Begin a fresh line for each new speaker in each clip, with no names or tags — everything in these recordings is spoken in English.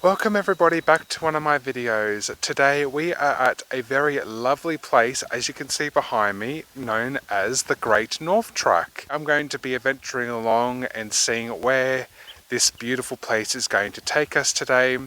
Welcome everybody back to one of my videos. Today we are at a very lovely place, as you can see behind me, known as the Greatnorthtrack. I'm going to be adventuring along and seeing where this beautiful place is going to take us today.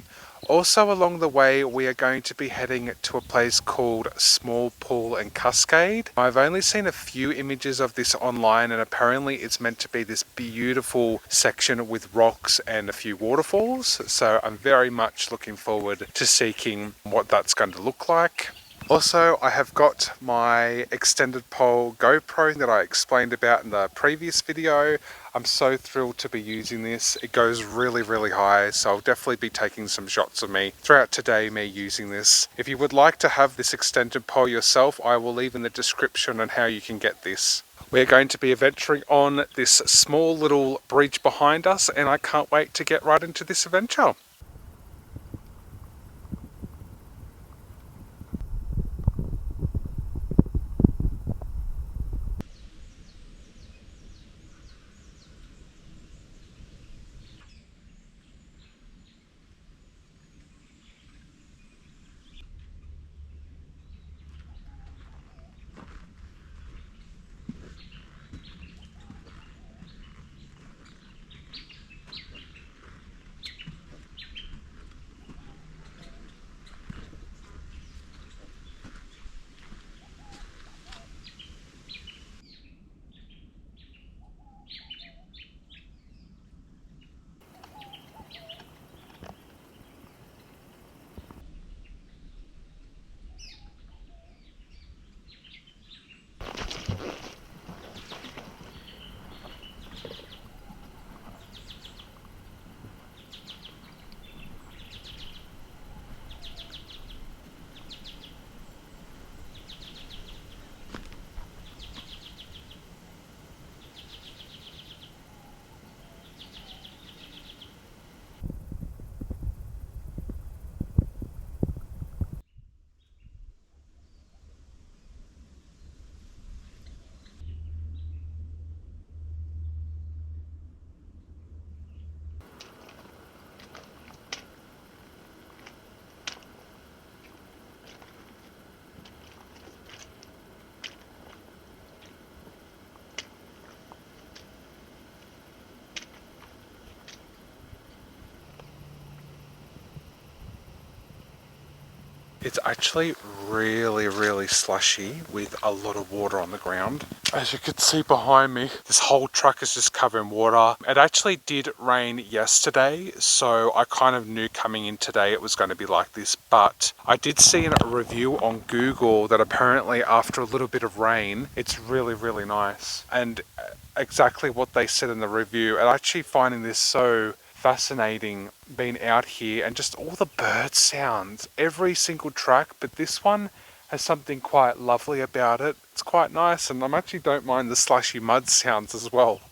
Also along the way we are going to be heading to a place called Smallpoolandcascade. I've only seen a few images of this online and apparently it's meant to be this beautiful section with rocks and a few waterfalls. So I'm very much looking forward to seeing what that's going to look like. Also, I have got my extended pole GoPro that I explained about in the previous video. I'm so thrilled to be using this. It goes really high, so I'll definitely be taking some shots of me throughout today, me using this. If you would like to have this extended pole yourself, I will leave in the description on how you can get this. We're going to be adventuring on this small little bridge behind us, and I can't wait to get right into this adventure. It's actually really slushy with a lot of water on the ground. As you can see behind me, this whole track is just covered in water. It actually did rain yesterday, so I kind of knew coming in today it was going to be like this, but I did see a review on Google that apparently after a little bit of rain, it's really nice. And exactly what they said in the review, and actually finding this so fascinating being out here and just all the bird sounds, every single track, but this one has something quite lovely about it. It's quite nice, and I actually don't mind the slushy mud sounds as well.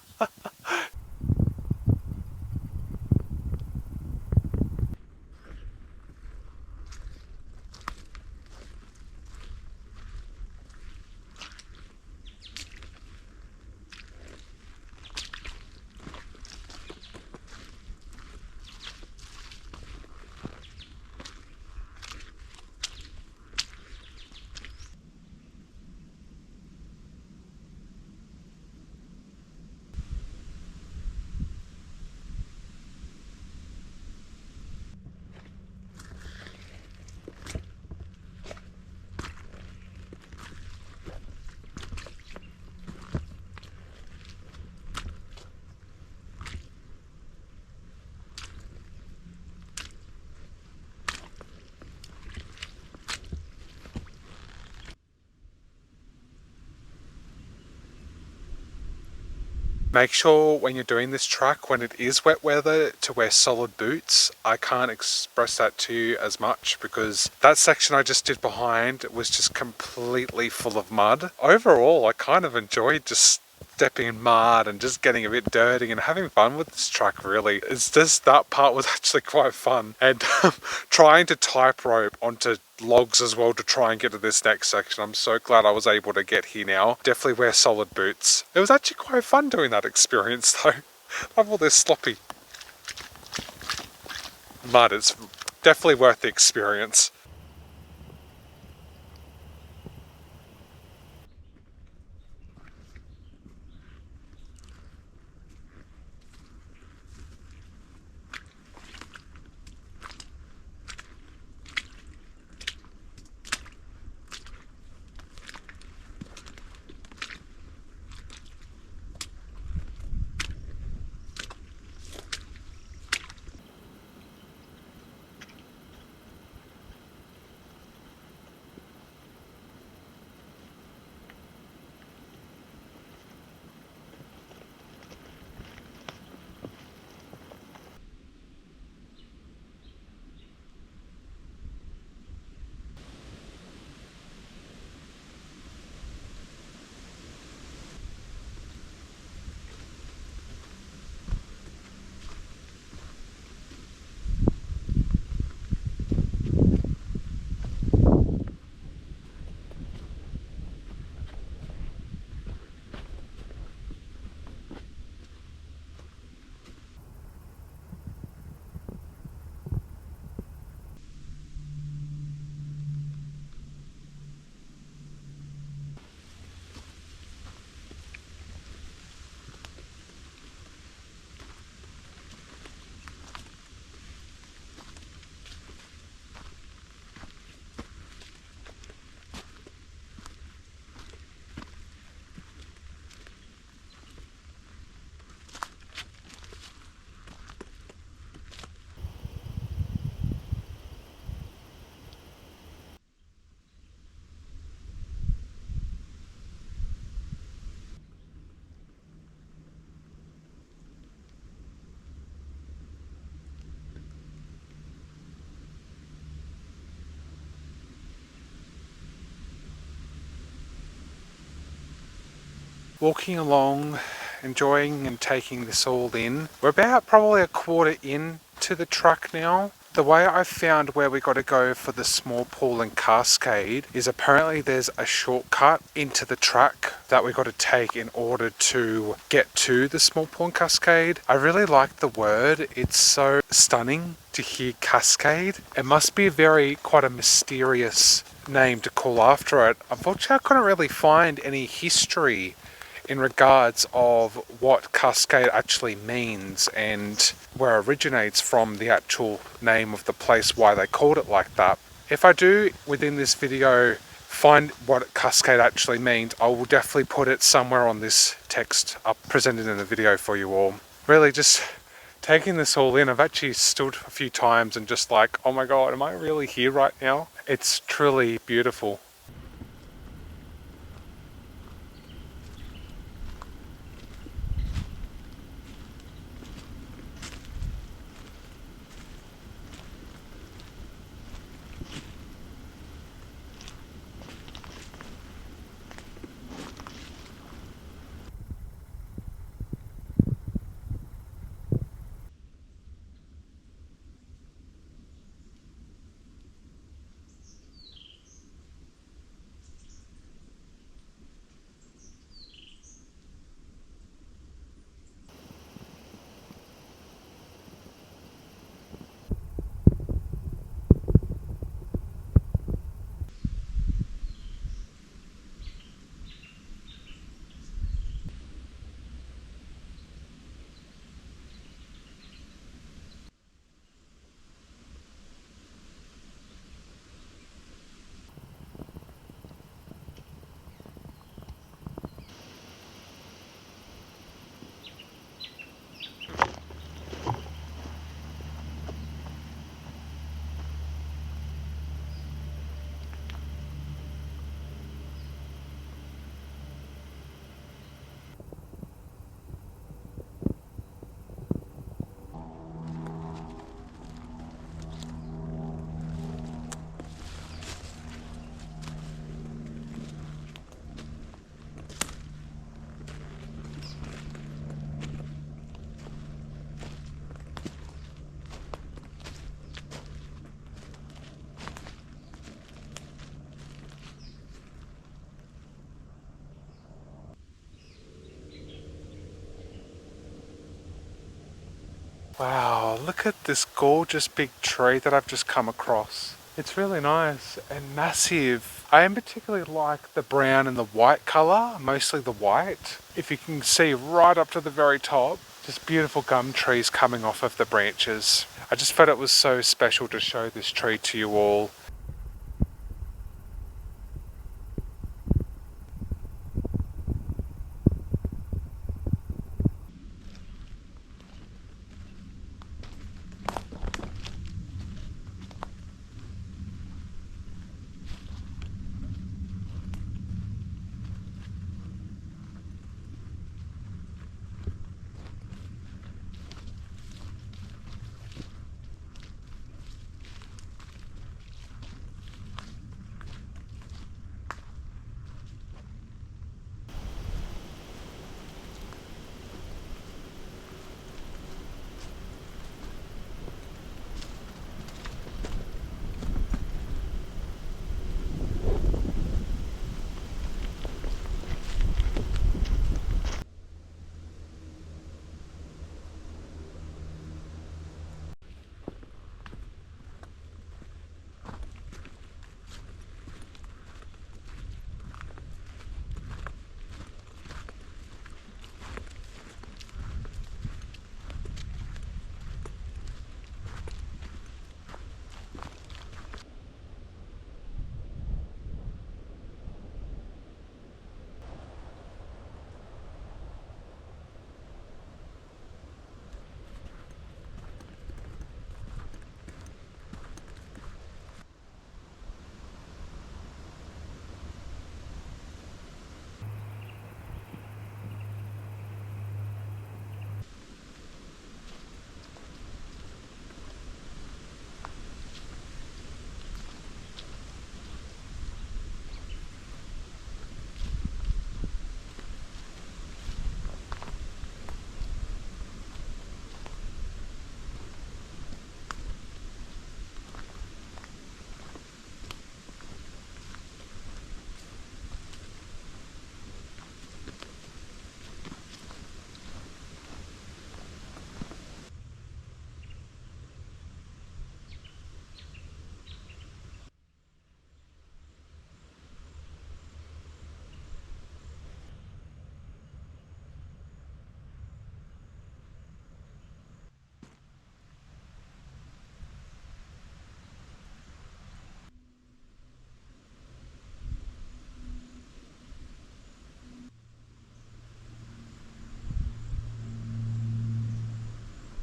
Make sure when you're doing this track, when it is wet weather, to wear solid boots. I can't express that to you as much because that section I just did behind was just completely full of mud. Overall, I kind of enjoyed just stepping in mud and just getting a bit dirty and having fun with this track. Really, it's just that part was actually quite fun, and trying to tightrope onto logs as well to try and get to this next section. I'm so glad I was able to get here now. Definitely wear solid boots. It was actually quite fun doing that experience though. Love all this sloppy mud. It's definitely worth the experience. Walking along, enjoying and taking this all in. We're about probably a quarter in to the track now. The way I found where we got to go for the Smallpoolandcascade is apparently there's a shortcut into the track that we got to take in order to get to the Smallpoolandcascade. I really like the word. It's so stunning to hear cascade. It must be quite a mysterious name to call after it. Unfortunately, I couldn't really find any history in regards of what cascade actually means and where it originates from, the actual name of the place, why they called it like that. If I do within this video find what cascade actually means, I will definitely put it somewhere on this text up presented in the video for you all. Really just taking this all in. I've actually stood a few times and just like, oh my god, am I really here right now? It's truly beautiful. Wow, look at this gorgeous big tree that I've just come across. It's really nice and massive. I am particularly like the brown and the white colour, mostly the white. If you can see right up to the very top, just beautiful gum trees coming off of the branches. I just felt it was so special to show this tree to you all.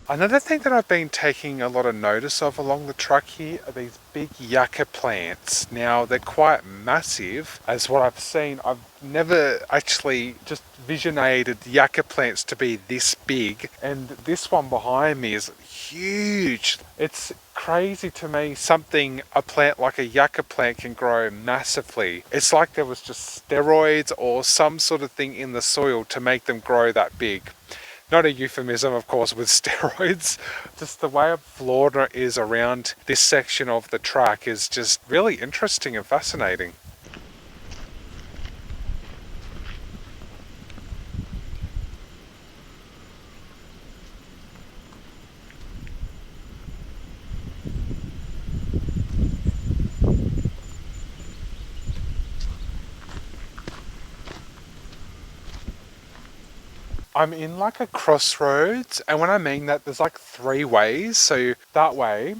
Another thing that I've been taking a lot of notice of along the track here are these big yucca plants. Now they're quite massive as what I've seen. I've never actually just visionated yucca plants to be this big, and this one behind me is huge. It's crazy to me a plant like a yucca plant can grow massively. It's like there was just steroids or some sort of thing in the soil to make them grow that big. Not a euphemism, of course, with steroids. Just the way Flora is around this section of the track is just really interesting and fascinating. I'm in like a crossroads, and when I mean that, there's like three ways. So that way,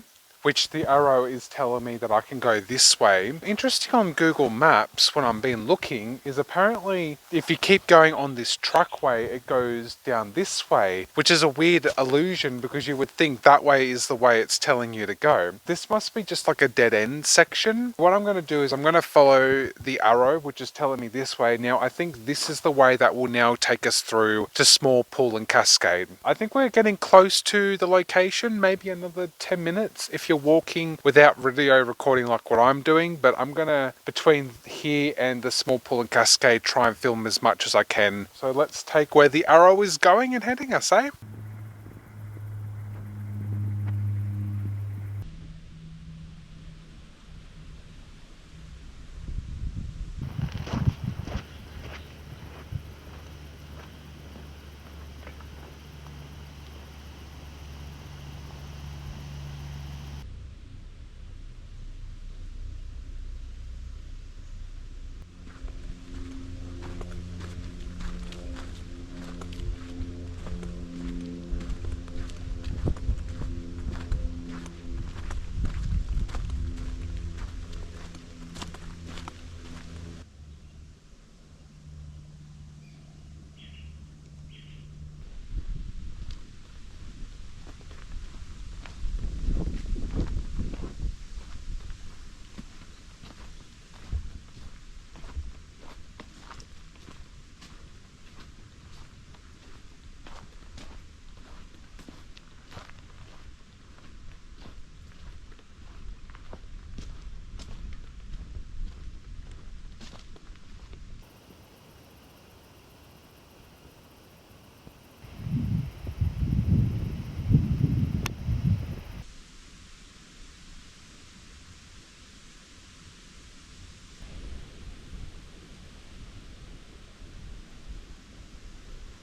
which the arrow is telling me that I can go this way. Interesting on Google Maps when I'm been looking is apparently if you keep going on this trackway, it goes down this way, which is a weird illusion because you would think that way is the way it's telling you to go. This must be just like a dead end section. What I'm going to do is I'm going to follow the arrow, which is telling me this way. Now, I think this is the way that will now take us through to Smallpoolandcascade. I think we're getting close to the location, maybe another 10 minutes if you're walking without video recording like what I'm doing, but I'm gonna, between here and the Smallpoolandcascade, try and film as much as I can. So let's take where the arrow is going and heading, I say.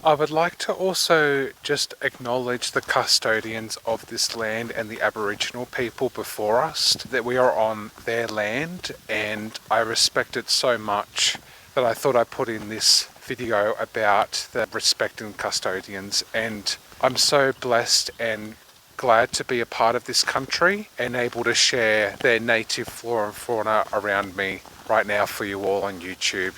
I would like to also just acknowledge the custodians of this land and the Aboriginal people before us, that we are on their land, and I respect it so much that I thought I'd put in this video about the respecting custodians. And I'm so blessed and glad to be a part of this country and able to share their native flora and fauna around me right now for you all on YouTube.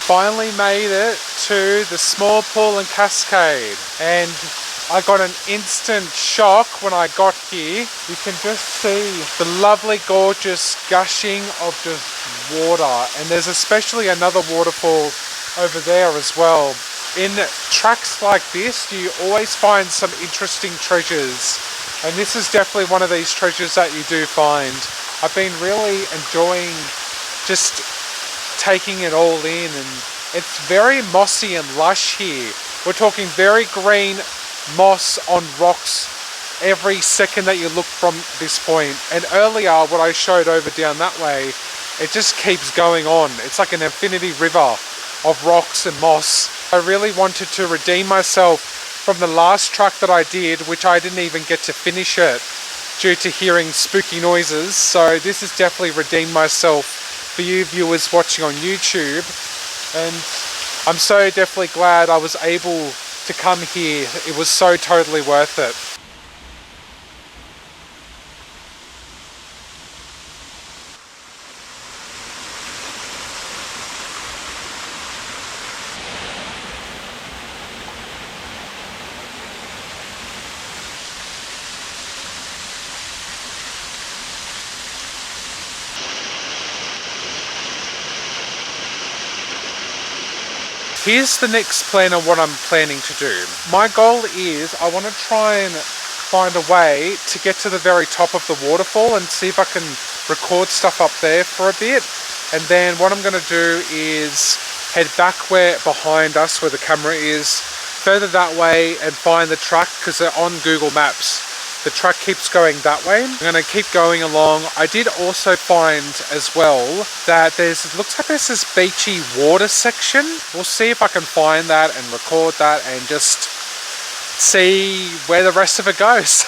finally made it to the Smallpoolandcascade, and I got an instant shock when I got here. You can just see the lovely, gorgeous gushing of just water, and there's especially another waterfall over there as well. In tracks like this, you always find some interesting treasures, and this is definitely one of these treasures that you do find. I've been really enjoying just taking it all in, and it's very mossy and lush here. We're talking very green moss on rocks every second that you look from this point. And earlier, what I showed over down that way, it just keeps going on. It's like an infinity river of rocks and moss. I really wanted to redeem myself from the last track that I did, which I didn't even get to finish it due to hearing spooky noises. So this has definitely redeemed myself for you viewers watching on YouTube, and I'm so definitely glad I was able to come here. It was so totally worth it. Here's the next plan of what I'm planning to do. My goal is I want to try and find a way to get to the very top of the waterfall and see if I can record stuff up there for a bit. And then what I'm going to do is head back where behind us, where the camera is, further that way and find the track, because they're on Google Maps. The track keeps going that way. I'm going to keep going along. I did also find as well that looks like there's this beachy water section. We'll see if I can find that and record that and just see where the rest of it goes.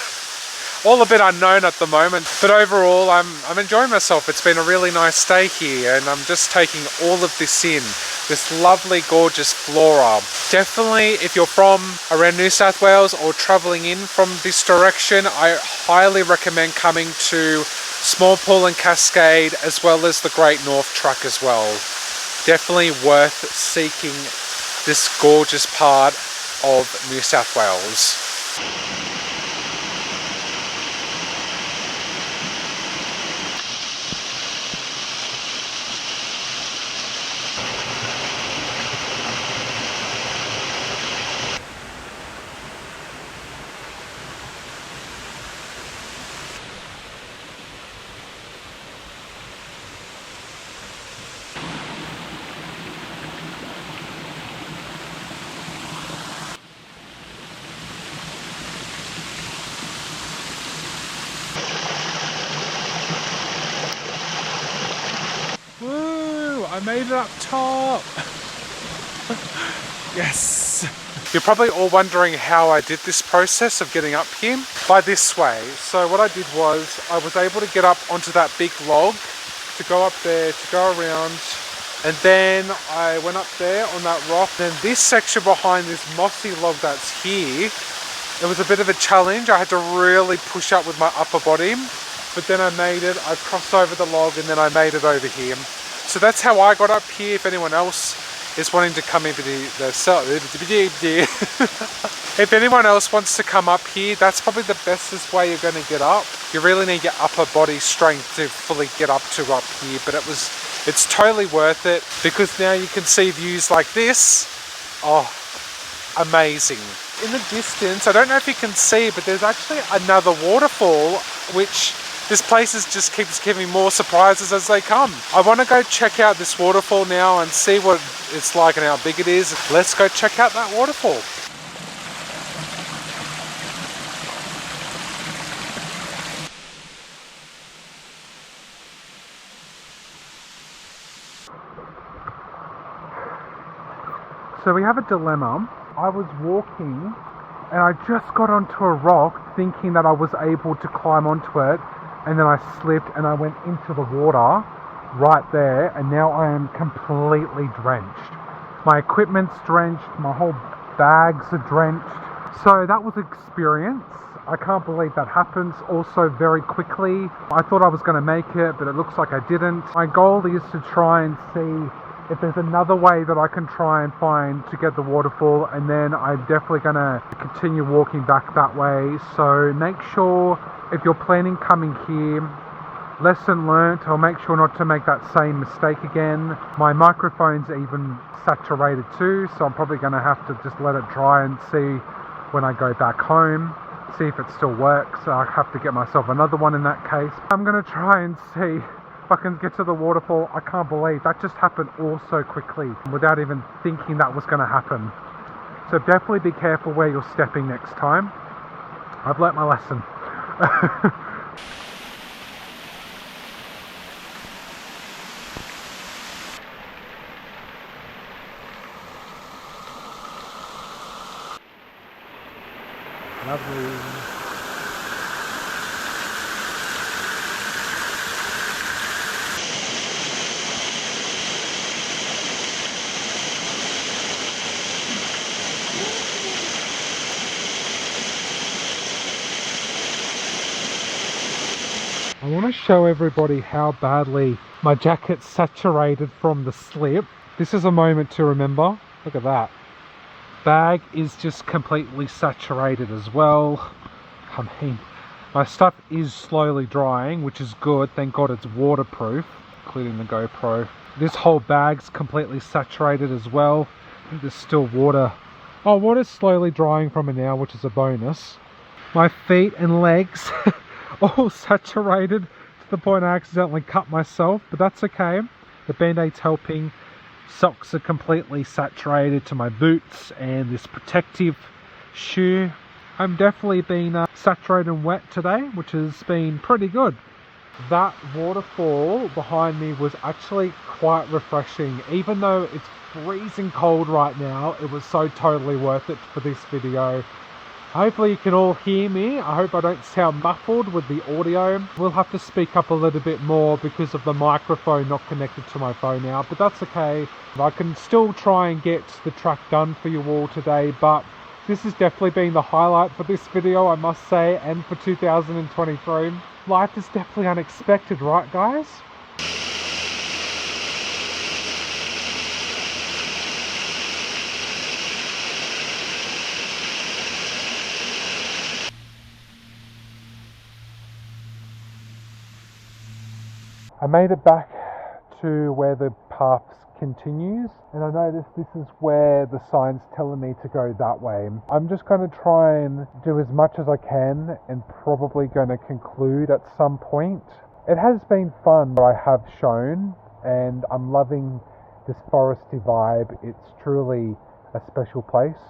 All a bit unknown at the moment, but overall I'm enjoying myself. It's been a really nice stay here, and I'm just taking all of this in. This lovely, gorgeous flora. Definitely, if you're from around New South Wales or travelling in from this direction, I highly recommend coming to Smallpoolandcascade as well as the Greatnorthtrack as well. Definitely worth seeking this gorgeous part of New South Wales. I made it up top! Yes! You're probably all wondering how I did this process of getting up here. By this way. So what I did was, I was able to get up onto that big log, to go up there, to go around, and then I went up there on that rock. Then this section behind this mossy log that's here, it was a bit of a challenge. I had to really push up with my upper body, but then I made it. I crossed over the log and then I made it over here. So that's how I got up here. If anyone else is wanting to come into if anyone else wants to come up here, that's probably the bestest way you're going to get up. You really need your upper body strength to fully get up here, but it's totally worth it, because now you can see views like this. Oh, amazing. In the distance, I don't know if you can see, but there's actually another waterfall, which this place just keeps giving more surprises as they come. I want to go check out this waterfall now and see what it's like and how big it is. Let's go check out that waterfall. So we have a dilemma. I was walking and I just got onto a rock thinking that I was able to climb onto it, and then I slipped and I went into the water right there, and now I am completely drenched. My equipment's drenched, my whole bags are drenched. So that was an experience. I can't believe that happens also very quickly. I thought I was going to make it, but it looks like I didn't. My goal is to try and see if there's another way that I can try and find to get the waterfall, and then I'm definitely gonna continue walking back that way. So make sure if you're planning coming here, lesson learnt, I'll make sure not to make that same mistake again. My microphone's even saturated too, so I'm probably going to have to just let it dry and see when I go back home, see if it still works. I have to get myself another one in that case. I'm going to try and see if I can get to the waterfall. I can't believe that just happened all so quickly without even thinking that was going to happen. So definitely be careful where you're stepping next time. I've learnt my lesson. Lovely. I want to show everybody how badly my jacket's saturated from the slip. This is a moment to remember. Look at that. Bag is just completely saturated as well. I mean, my stuff is slowly drying, which is good. Thank God it's waterproof, including the GoPro. This whole bag's completely saturated as well. There's still water. Oh, water's slowly drying from it now, which is a bonus. My feet and legs all saturated to the point I accidentally cut myself, but that's okay. The Band-Aid's helping. Socks are completely saturated to my boots, and this protective shoe. I'm definitely been saturated and wet today, which has been pretty good. That waterfall behind me was actually quite refreshing. Even though it's freezing cold right now, it was so totally worth it for this video. Hopefully you can all hear me. I hope I don't sound muffled with the audio. We'll have to speak up a little bit more because of the microphone not connected to my phone now, but that's okay. I can still try and get the track done for you all today, but this has definitely been the highlight for this video, I must say, and for 2023. Life is definitely unexpected, right guys? I made it back to where the path continues, and I noticed this is where the sign's telling me to go that way. I'm just going to try and do as much as I can, and probably going to conclude at some point. It has been fun what I have shown, and I'm loving this foresty vibe. It's truly a special place.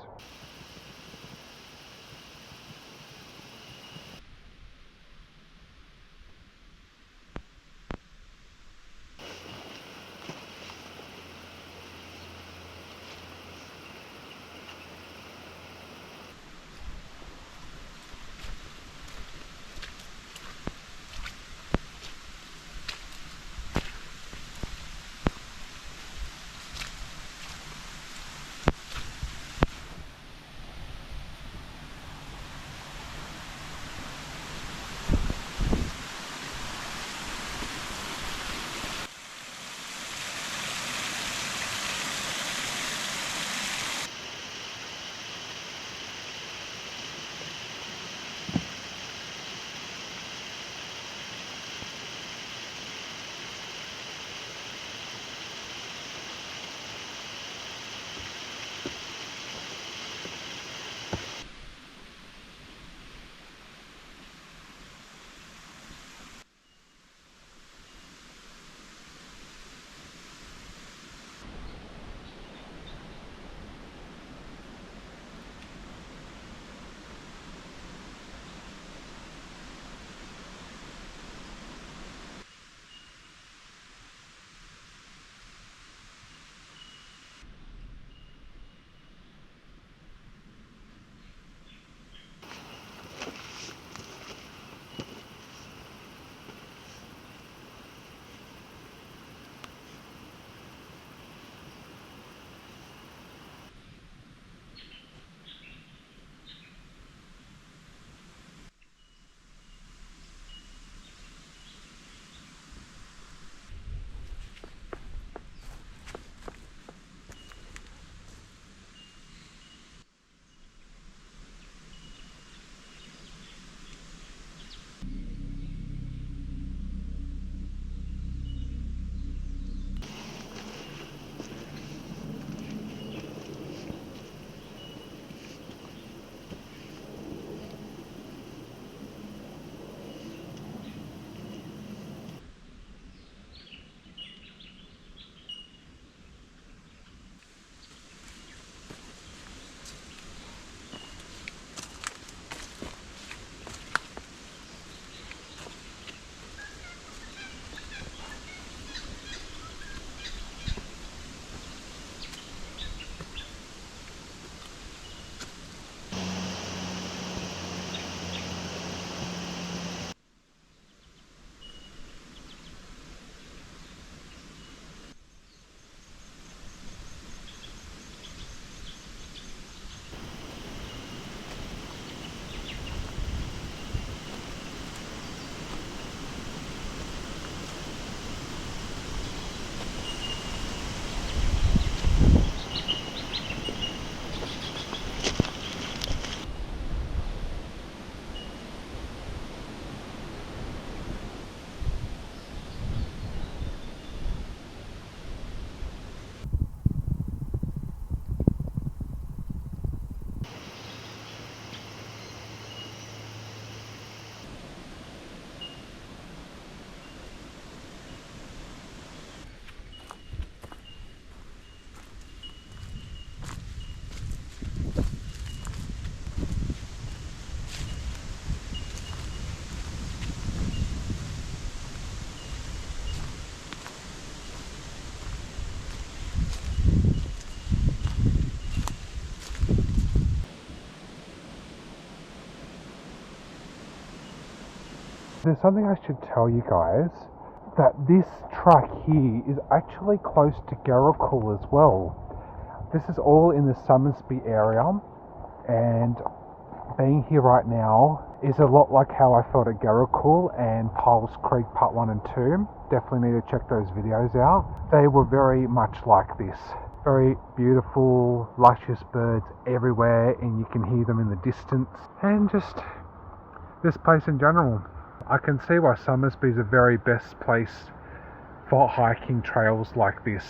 There's something I should tell you guys, that this track here is actually close to Garracool as well. This is all in the Somersby area, and being here right now is a lot like how I felt at Garracool and Piles Creek Part 1 and 2. Definitely need to check those videos out. They were very much like this. Very beautiful, luscious birds everywhere, and you can hear them in the distance. And just this place in general. I can see why Somersby is the very best place for hiking trails like this.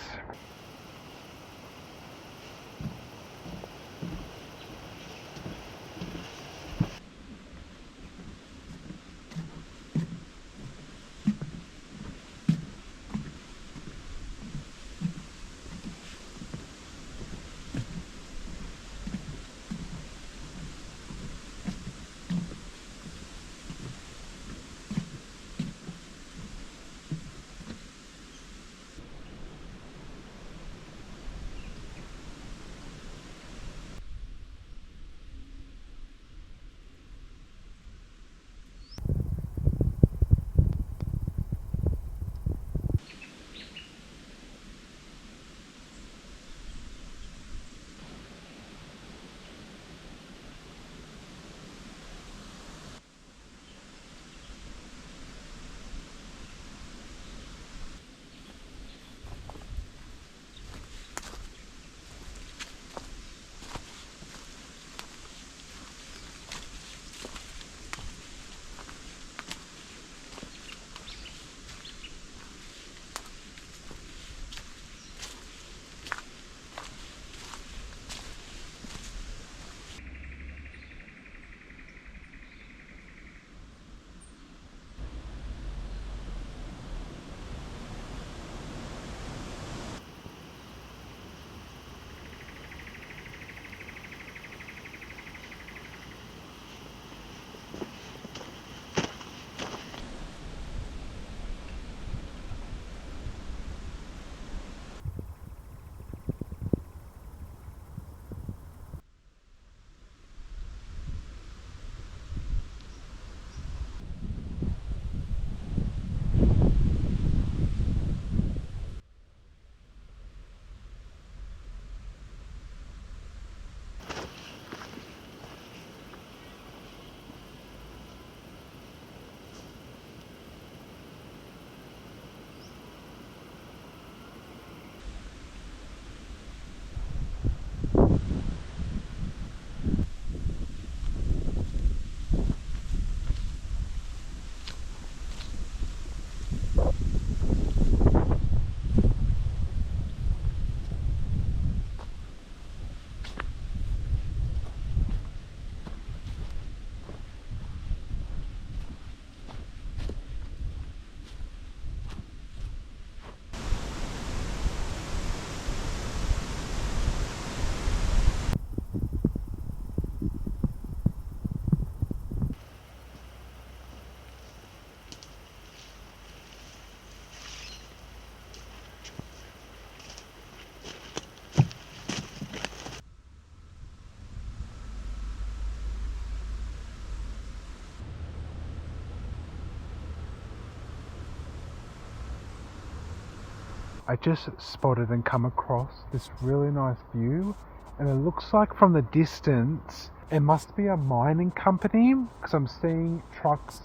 I just spotted and come across this really nice view, and it looks like from the distance it must be a mining company, because I'm seeing trucks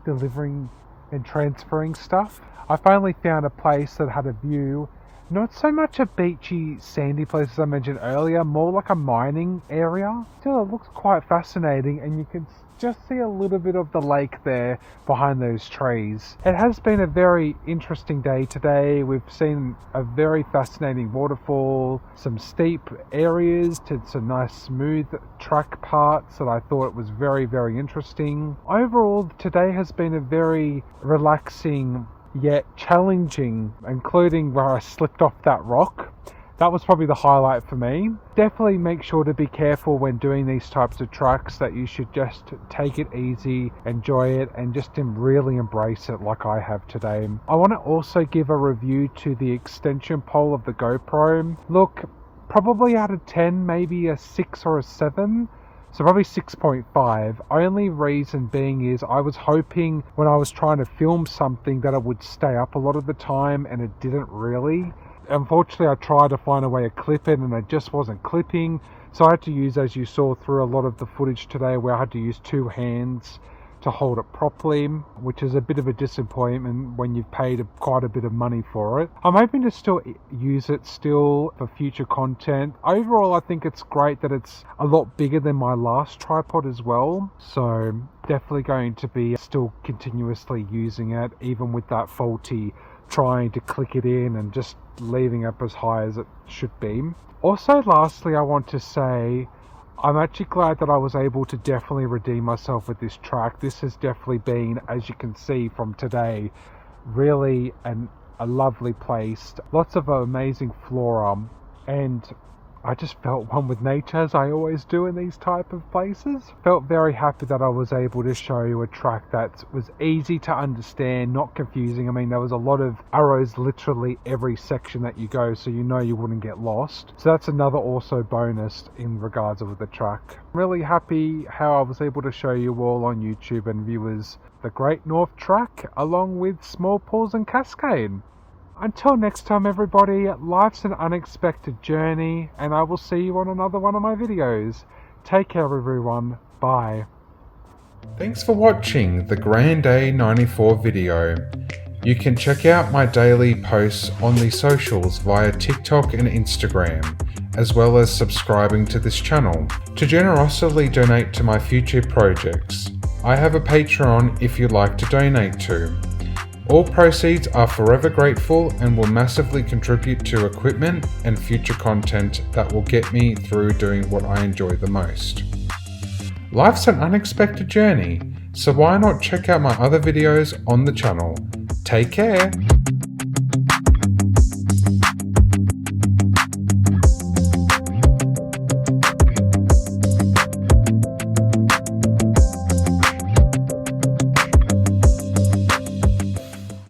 delivering and transferring stuff. I finally found a place that had a view, not so much a beachy sandy place as I mentioned earlier, more like a mining area. Still, it looks quite fascinating, and you can just see a little bit of the lake there behind those trees. It has been a very interesting day today. We've seen a very fascinating waterfall, some steep areas to some nice smooth track parts that I thought was very, very interesting. Overall, today has been a very relaxing yet challenging, including where I slipped off that rock. That was probably the highlight for me. Definitely make sure to be careful when doing these types of tracks, that you should just take it easy, enjoy it, and just really embrace it like I have today. I want to also give a review to the extension pole of the GoPro. Look, probably out of 10, maybe a 6 or a 7. So probably 6.5. Only reason being is I was hoping when I was trying to film something that it would stay up a lot of the time, and it didn't really. Unfortunately, I tried to find a way to clip it and it just wasn't clipping. So I had to use, as you saw through a lot of the footage today, where I had to use two hands to hold it properly, which is a bit of a disappointment when you've paid quite a bit of money for it. I'm hoping to still use it for future content. Overall, I think it's great that it's a lot bigger than my last tripod as well. So definitely going to be still continuously using it, even with that faulty trying to click it in and just leaving up as high as it should be. Also, lastly, I want to say I'm actually glad that I was able to definitely redeem myself with this track. This has definitely been, as you can see from today, really a lovely place. Lots of amazing flora, and I just felt one with nature, as I always do in these type of places. Felt very happy that I was able to show you a track that was easy to understand, not confusing. I mean, there was a lot of arrows literally every section that you go, so you know you wouldn't get lost. So that's another also bonus in regards of the track. I'm really happy how I was able to show you all on YouTube and viewers the Greatnorthtrack along with Smallpoolandcascade. Until next time, everybody, life's an unexpected journey, and I will see you on another one of my videos. Take care, everyone. Bye. Thanks for watching the Grande 94 video. You can check out my daily posts on the socials via TikTok and Instagram, as well as subscribing to this channel. To generously donate to my future projects, I have a Patreon if you'd like to donate to. All proceeds are forever grateful and will massively contribute to equipment and future content that will get me through doing what I enjoy the most. Life's an unexpected journey, so why not check out my other videos on the channel. Take care!